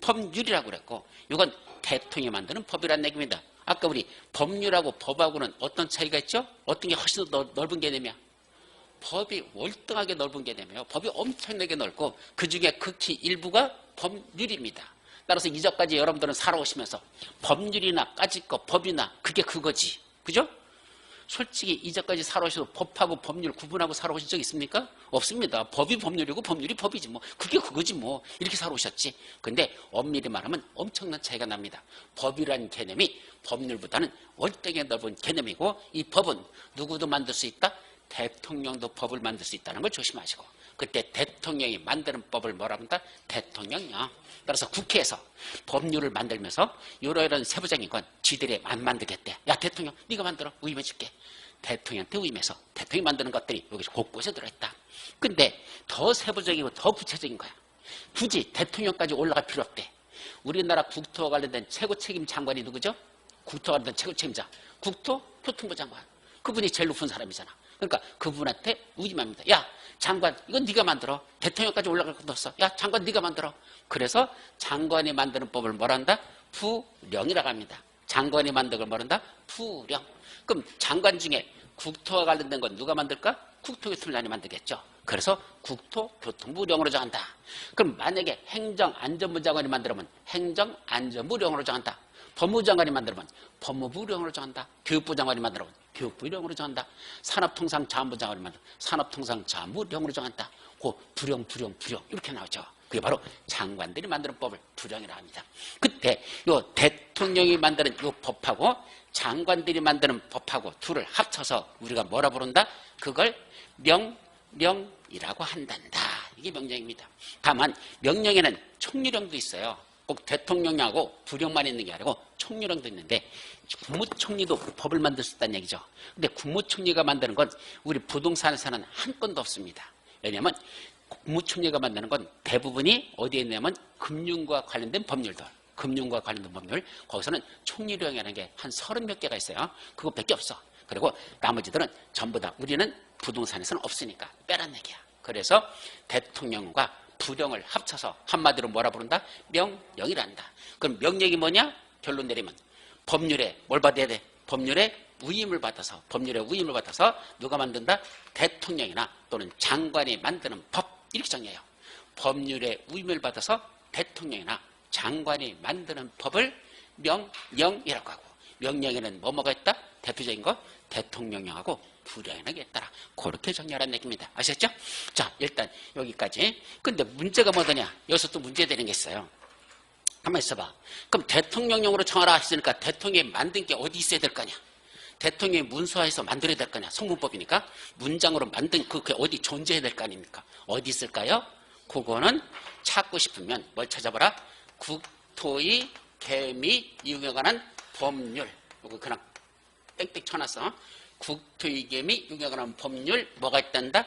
법률이라고 그랬고, 이건 대통령이 만드는 법이란 얘기입니다. 아까 우리 법률하고 법하고는 어떤 차이가 있죠? 어떤 게 훨씬 더 넓은 개념이야? 법이 월등하게 넓은 개념이에요. 법이 엄청나게 넓고 그 중에 극히 일부가 법률입니다. 따라서 이전까지 여러분들은 살아오시면서 법률이나 까짓거 법이나 그게 그거지. 그죠? 솔직히 이전까지 살아오셔도 법하고 법률 구분하고 살아오신 적 있습니까? 없습니다. 법이 법률이고 법률이 법이지 뭐. 그게 그거지 뭐. 이렇게 살아오셨지. 근데 엄밀히 말하면 엄청난 차이가 납니다. 법이라는 개념이 법률보다는 월등히 넓은 개념이고, 이 법은 누구도 만들 수 있다? 대통령도 법을 만들 수 있다는 걸 조심하시고, 그때 대통령이 만드는 법을 뭐라 한다? 대통령령. 따라서 국회에서 법률을 만들면서 이런 세부적인 건 지들이 안 만들겠대. 야, 대통령 네가 만들어, 위임해줄게. 대통령한테 위임해서 대통령이 만드는 것들이 여기 곳곳에 들어있다. 근데 더 세부적이고 더 구체적인 거야. 굳이 대통령까지 올라갈 필요 없대. 우리나라 국토와 관련된 최고 책임 장관이 누구죠? 국토와 관련된 최고 책임자, 국토교통부 장관. 그분이 제일 높은 사람이잖아. 그러니까 그분한테 위임합니다. 야, 장관 이건 네가 만들어. 대통령까지 올라갈 것도 없어. 야, 장관 네가 만들어. 그래서 장관이 만드는 법을 뭐라 한다? 부령이라고 합니다. 장관이 만드는 걸 뭐라 한다? 부령. 그럼 장관 중에 국토와 관련된 건 누가 만들까? 국토교통부장이 만들겠죠. 그래서 국토교통부령으로 정한다. 그럼 만약에 행정안전부 장관이 만들면 행정안전부령으로 정한다. 법무부 장관이 만들면 법무부령으로 정한다. 교육부 장관이 만들면 교육부령으로 정한다. 산업통상자원부장을 만든다. 산업통상자무령으로 정한다. 그 부령 이렇게 나오죠. 그게 바로 장관들이 만드는 법을 부령이라고 합니다. 그때 요 대통령이 만드는 요 법하고 장관들이 만드는 법하고 둘을 합쳐서 우리가 뭐라 부른다? 그걸 명령이라고 한단다. 이게 명령입니다. 다만 명령에는 총리령도 있어요. 꼭 대통령하고 부령만 있는 게 아니고 총리령도 있는데 국무총리도 법을 만들 수 있다는 얘기죠. 근데 국무총리가 만드는 건 우리 부동산에서는 한 건도 없습니다. 왜냐하면 국무총리가 만드는 건 대부분이 어디에 있냐면 금융과 관련된 법률들. 금융과 관련된 법률. 거기서는 총리령이라는 게 한 30몇 개가 있어요. 그거밖에 없어. 그리고 나머지들은 전부 다 우리는 부동산에서는 없으니까 빼란 얘기야. 그래서 대통령과 부령을 합쳐서 한마디로 뭐라 부른다? 명령이란다. 그럼 명령이 뭐냐? 결론 내리면 법률에 뭘 받아야 돼? 법률에 위임을 받아서 누가 만든다? 대통령이나 또는 장관이 만드는 법 이렇게 정해요. 법률에 위임을 받아서 대통령이나 장관이 만드는 법을 명령이라고 하고 명령에는 뭐가 있다? 대표적인 거 대통령령하고 부령령에 따라 그렇게 정리하라는 얘기입니다. 아셨죠? 자, 일단 여기까지. 근데 문제가 뭐더냐? 여기서 또 문제되는 게 있어요. 가만히 있어봐. 그럼 대통령령으로 정하라 했으니까 대통령이 만든 게 어디 있어야 될 거냐? 대통령이 문서화해서 만들어야 될 거냐? 성문법이니까 문장으로 만든 그게 어디 존재해야 될 거 아닙니까? 어디 있을까요? 그거는 찾고 싶으면 뭘 찾아봐라? 국토의 계미 이용에 관한 법률. 이거 그냥 땡땡 쳐놨어. 국토의 계미 이용에 관한 법률 뭐가 있단다?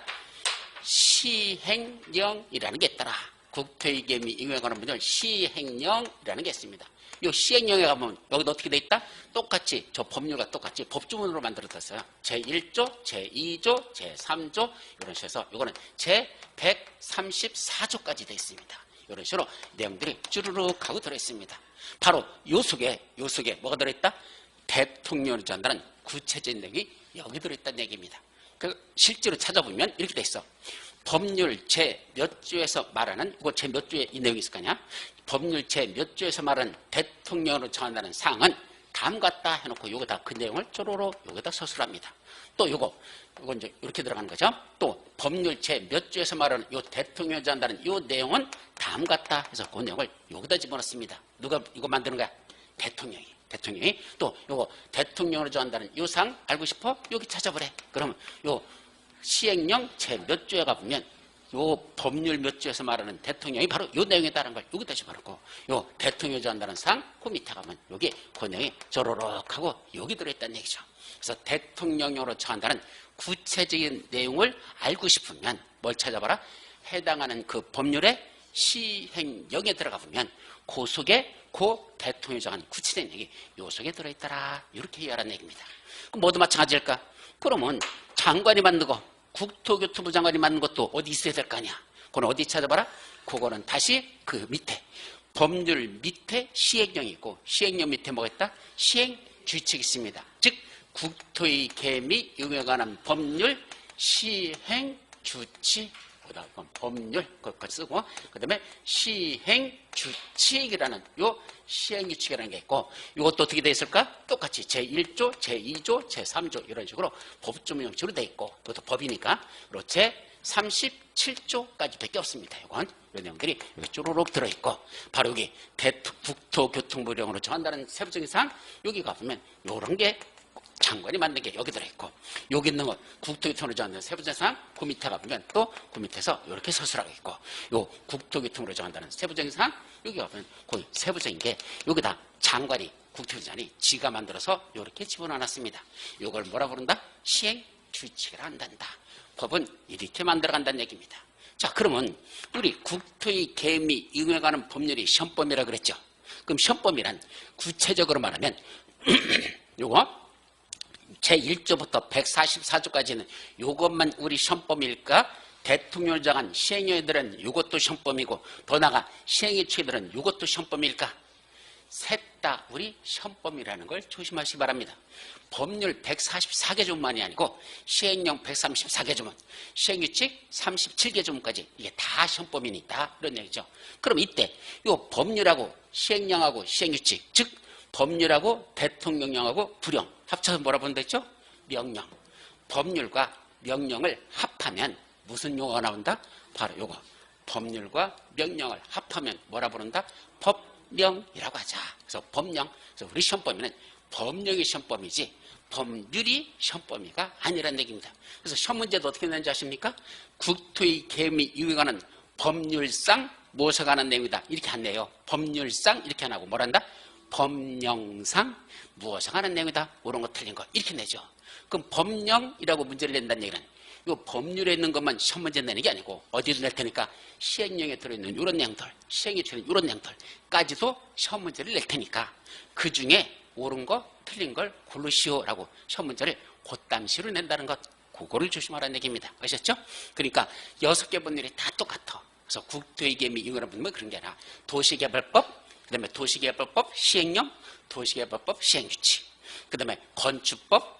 시행령이라는 게 있더라. 국토의 계미 이용에 관한 법률 시행령이라는 게 있습니다. 이 시행령에 가면 여기도 어떻게 돼 있다? 똑같이 저 법률과 똑같이 법주문으로 만들어졌어요. 제1조, 제2조, 제3조 이런 식으로 해서 이거는 제134조까지 돼 있습니다. 이런 식으로 내용들이 쭈르륵 하고 들어있습니다. 바로 요 속에 뭐가 들어있다? 대통령을 전하는 구체적인 내용이 여기 들어있다는 얘기입니다. 실제로 찾아보면 이렇게 돼 있어. 법률 제 몇 조에서 말하는 이거 제 몇 조에 이 내용이 있을 거냐? 법률 제 몇 조에서 말하는 대통령으로 정한다는 사항은 다음 같다 해놓고 요거 다 그 내용을 쪼로록 여기다 서술합니다. 또 요거 이제 이렇게 들어가는 거죠. 또 법률 제 몇 조에서 말하는 요 대통령을 정한다는 요 내용은 다음 같다 해서 그 내용을 여기다 집어넣습니다. 누가 이거 만드는 거야? 대통령이 또 요거 대통령으로 정한다는 요 사항 알고 싶어? 여기 찾아보래. 그러면 요 시행령 제 몇 조에 가보면 요 법률 몇 조에서 말하는 대통령이 바로 요 내용에 따른 걸 여기다 집어넣고 요 대통령이 정한다는 사항 그 밑에 가면 여기 그 내용이 조로록 하고 여기 들어있다는 얘기죠. 그래서 대통령령으로 정한다는 구체적인 내용을 알고 싶으면 뭘 찾아봐라? 해당하는 그 법률의 시행령에 들어가 보면 그 속에 그 대통령이 정한 구체적인 얘기 요 속에 들어있더라. 이렇게 이해하라는 얘기입니다. 그럼 모두 마찬가지일까? 그러면 장관이 만든 거 국토교통부 장관이 만든 것도 어디 있어야 될 거 아니야? 그건 어디 찾아봐라? 그거는 다시 그 밑에 법률 밑에 시행령이 있고 시행령 밑에 뭐가 있다? 시행규칙이 있습니다. 즉 국토의 계미 이용에 관한 법률 시행규칙 법률 그거 쓰고 그 다음에 시행규칙이라는 요 시행규칙이라는 게 있고 이것도 어떻게 돼 있을까? 똑같이 제1조, 제2조, 제3조 이런 식으로 법조문 형식으로 돼 있고 그것도 법이니까 그리고 제37조까지 밖에 없습니다. 이건 이 내용들이 여기 쪼로록 들어있고 바로 여기 국토교통부령으로 정한다는 세부적인 사항 여기 가보면 이런 게 장관이 만든 게 여기 들어있고 여기 있는 건 국토교통으로 정한다는 세부적인 사항 그 밑에 가보면 또 그 밑에서 이렇게 서술하고 있고 요 국토교통으로 정한다는 세부적인 사항 여기 가보면 그 세부적인 게 여기다 장관이 국토교통장관이 지가 만들어서 이렇게 집어넣어놨습니다. 이걸 뭐라 부른다? 시행규칙을 한단다. 법은 이렇게 만들어간다는 얘기입니다. 자 그러면 우리 국토의 계미 이용에 관한 법률이 시험범위라 그랬죠. 그럼 시험범위란 구체적으로 말하면 요거 제1조부터 144조까지는 이것만 우리 시험범위일까? 대통령을 정한 시행령들은 이것도 시험범위고 더 나아가 시행규칙들은 이것도 시험범위일까? 셋 다 우리 시험범위라는 걸 조심하시기 바랍니다. 법률 144개 조문만이 아니고 시행령 134개 조문, 시행규칙 37개 조문까지 이게 다 시험범위는 있다 이런 얘기죠. 그럼 이때 이 법률하고 시행령하고 시행규칙 즉 법률하고 대통령령하고 부령 합쳐서 뭐라 본다 했죠? 명령. 법률과 명령을 합하면 무슨 용어가 나온다? 바로 요거. 법률과 명령을 합하면 뭐라 부른다? 법령이라고 하자. 그래서 법령. 그래서 우리 시험범위는 법령이 시험범위지 법률이 시험범위가 아니라는 얘기입니다. 그래서 시험 문제도 어떻게 되는지 아십니까? 국토의 계획 이유에 관한 법률상 무엇에 관한 내용이다. 이렇게 안 내요. 법률상 이렇게 안 하고 뭐란다? 법령상 무엇에 관한 내용이다. 옳은 거 틀린 거 이렇게 내죠. 그럼 법령이라고 문제를 낸다는 얘기는 이 법률에 있는 것만 시험 문제 내는 게 아니고 어디도 낼 테니까 시행령에 들어있는 이런 내용들, 시행에 들어있는 이런 내용들까지도 시험 문제를 낼 테니까 그 중에 옳은 거 틀린 걸 고르시오라고 시험 문제를 곧담시로 낸다는 것, 그거를 조심하라는 얘기입니다. 아셨죠? 그러니까 6개 법률이 다 똑같아. 그래서 국토의 계획 및 이용이라는 부분은 그런 게 아니라 도시개발법, 그 다음에 도시개발법 시행령, 도시개발법 시행규칙, 그 다음에 건축법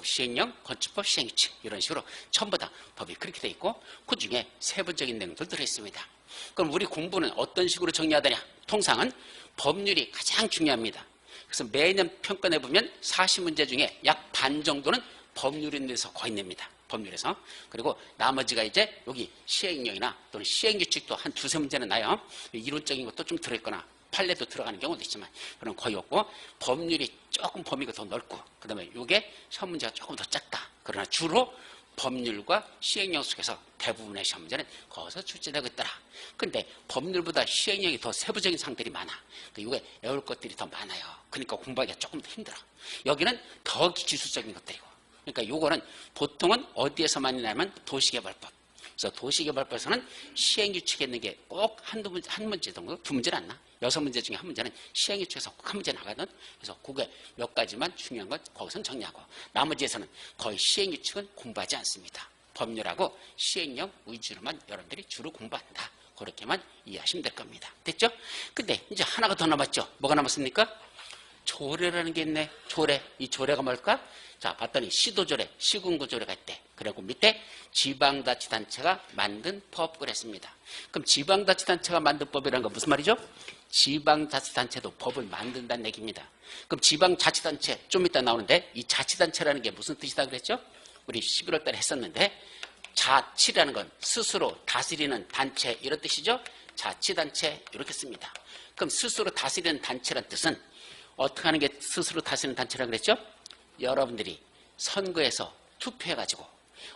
시행령, 건축법 시행규칙 이런 식으로 전부 다 법이 그렇게 돼 있고 그 중에 세부적인 내용들 들어있습니다. 그럼 우리 공부는 어떤 식으로 정리하느냐? 통상은 법률이 가장 중요합니다. 그래서 매년 평가내 보면 40문제 중에 약 반 정도는 법률에서 거의 냅니다. 법률에서. 그리고 나머지가 이제 여기 시행령이나 또는 시행규칙도 한 두세 문제는 나요. 이론적인 것도 좀 들어있거나 판례도 들어가는 경우도 있지만 그런 거의 없고 법률이 조금 범위가 더 넓고 그 다음에 이게 시험 문제가 조금 더 작다. 그러나 주로 법률과 시행령 속에서 대부분의 시험 문제는 거기서 출제되고 있더라. 근데 법률보다 시행령이 더 세부적인 사항들이 많아. 이게 외울 것들이 더 많아요. 그러니까 공부하기가 조금 더 힘들어. 여기는 더 기술적인 것들이고. 그러니까 요거는 보통은 어디에서 많이 나면 도시개발법. 그래서 도시개발법에서는 시행규칙에 있는 게 꼭 한 문제 정도, 두 문제는 안 나. 6문제 중에 한 문제는 시행규칙에서 꼭 한 문제 나가거든. 그래서 그게 몇 가지만 중요한 건 거기서는 정리하고 나머지에서는 거의 시행규칙은 공부하지 않습니다. 법률하고 시행령 위주로만 여러분들이 주로 공부한다. 그렇게만 이해하시면 될 겁니다. 됐죠? 근데 이제 하나가 더 남았죠. 뭐가 남았습니까? 조례라는 게 있네. 조례. 이 조례가 뭘까? 자, 봤더니 시도조례, 시군구조례가 있대. 그리고 밑에 지방자치단체가 만든 법 그랬습니다. 그럼 지방자치단체가 만든 법이라는 건 무슨 말이죠? 지방자치단체도 법을 만든다는 얘기입니다. 그럼 지방자치단체 좀 이따 나오는데 이 자치단체라는 게 무슨 뜻이다 그랬죠? 우리 11월 달에 했었는데 자치라는 건 스스로 다스리는 단체 이런 뜻이죠? 자치단체 이렇게 씁니다. 그럼 스스로 다스리는 단체란 뜻은 어떻게 하는 게 스스로 다스리는 단체라고 그랬죠? 여러분들이 선거에서 투표해가지고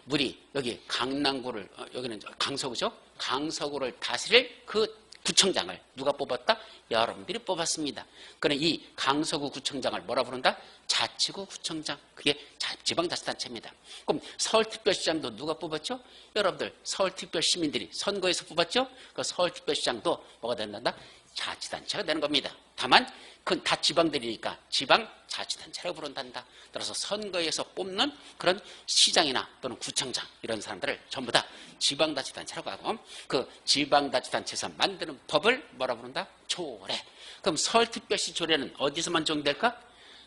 우리 여기 강남구를 여기는 강서구죠? 강서구를 다스릴 그 구청장을 누가 뽑았다? 여러분들이 뽑았습니다. 그럼 이 강서구 구청장을 뭐라 부른다? 자치구 구청장. 그게 지방자치단체입니다. 그럼 서울특별시장도 누가 뽑았죠? 여러분들 서울특별시민들이 선거에서 뽑았죠? 그 서울특별시장도 뭐가 된다? 자치단체가 되는 겁니다. 다만 그건 다 지방들이니까 지방자치단체라고 부른단다. 따라서 선거에서 뽑는 그런 시장이나 또는 구청장 이런 사람들을 전부 다 지방자치단체라고 하고 그 지방자치단체에서 만드는 법을 뭐라 부른다? 조례. 그럼 서울특별시 조례는 어디서만 정될까?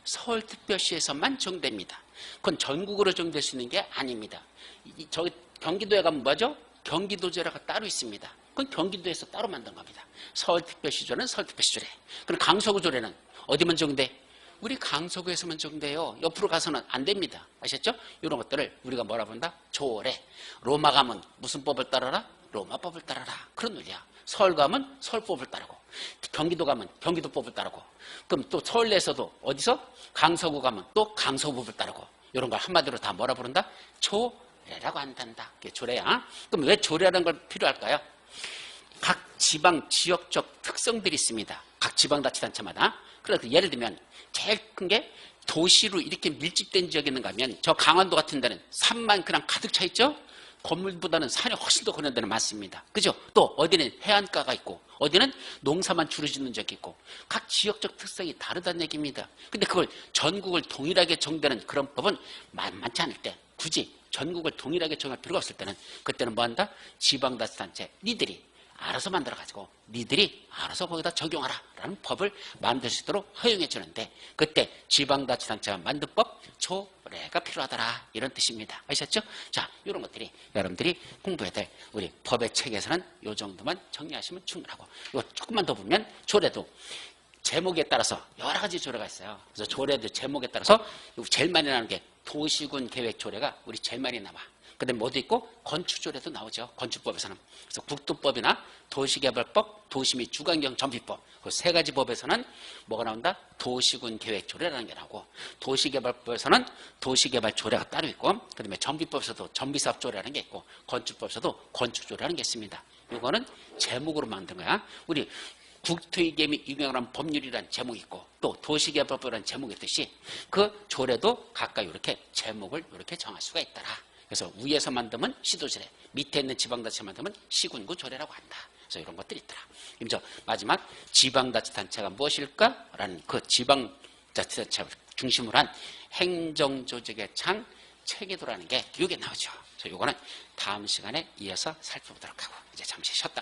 서울특별시에서만 정됩니다. 그건 전국으로 정될 수 있는 게 아닙니다. 저기 경기도에 가면 뭐죠? 경기도조례가 따로 있습니다. 그건 경기도에서 따로 만든 겁니다. 서울특별시조례는 서울특별시조례. 그럼 강서구조례는 어디만 적용돼? 우리 강서구에서만 적용돼요. 옆으로 가서는 안 됩니다. 아셨죠? 이런 것들을 우리가 뭐라 부른다? 조례. 로마 가면 무슨 법을 따라라? 로마법을 따라라. 그런 논리야. 서울 가면 서울법을 따르고 경기도 가면 경기도법을 따르고 그럼 또 서울 내에서도 어디서? 강서구 가면 또 강서구법을 따르고 이런 걸 한마디로 다 뭐라 부른다? 조례라고 한단다. 그게 조례야. 그럼 왜 조례라는 걸 필요할까요? 각 지방 지역적 특성들이 있습니다. 각 지방자치단체마다. 그래서 예를 들면 제일 큰 게 도시로 이렇게 밀집된 지역이 있는가 하면 저 강원도 같은 데는 산만 그냥 가득 차 있죠? 건물보다는 산이 훨씬 더 그런 데는 많습니다. 그죠? 또 어디는 해안가가 있고 어디는 농사만 주로 짓는 지역이 있고 각 지역적 특성이 다르다는 얘기입니다. 근데 그걸 전국을 동일하게 정되는 그런 법은 많지 않을 때 굳이 전국을 동일하게 정할 필요가 없을 때는 그때는 뭐 한다? 지방자치단체 니들이 알아서 만들어가지고 니들이 알아서 거기다 적용하라 라는 법을 만들 수 있도록 허용해 주는데 그때 지방자치단체가 만든 법 조례가 필요하더라 이런 뜻입니다. 아셨죠? 자, 이런 것들이 여러분들이 공부해야 될 우리 법의 책에서는 이 정도만 정리하시면 충분하고 이거 조금만 더 보면 조례도 제목에 따라서 여러 가지 조례가 있어요. 그래서 조례도 제목에 따라서 제일 많이 나오는 게 도시군 계획 조례가 우리 제일 많이 나와. 그다음에 뭐도 있고 건축조례도 나오죠. 건축법에서는. 그래서 국토법이나 도시개발법, 도시 및 주관경 정비법 그 세 가지 법에서는 뭐가 나온다? 도시군 계획 조례라는 게 나오고 도시개발법에서는 도시개발 조례가 따로 있고 그다음에 정비법에서도 정비사업 조례라는 게 있고 건축법에서도 건축조례라는 게 있습니다. 이거는 제목으로 만든 거야. 우리 국토이계및 유명한 법률이라는 제목이 있고 또 도시개발법이라는 제목이 있듯이 그 조례도 각각 이렇게 제목을 이렇게 정할 수가 있더라. 그래서 위에서 만들면 시도조례, 밑에 있는 지방자치가 만들면 시군구 조례라고 한다. 그래서 이런 것들이 있더라. 그럼 저 마지막 지방자치단체가 무엇일까? 라는 그 지방자치단체를 중심으로 한 행정조직의 창 체계도라는 게 이게 나오죠. 그래서 이거는 다음 시간에 이어서 살펴보도록 하고 이제 잠시 쉬었다.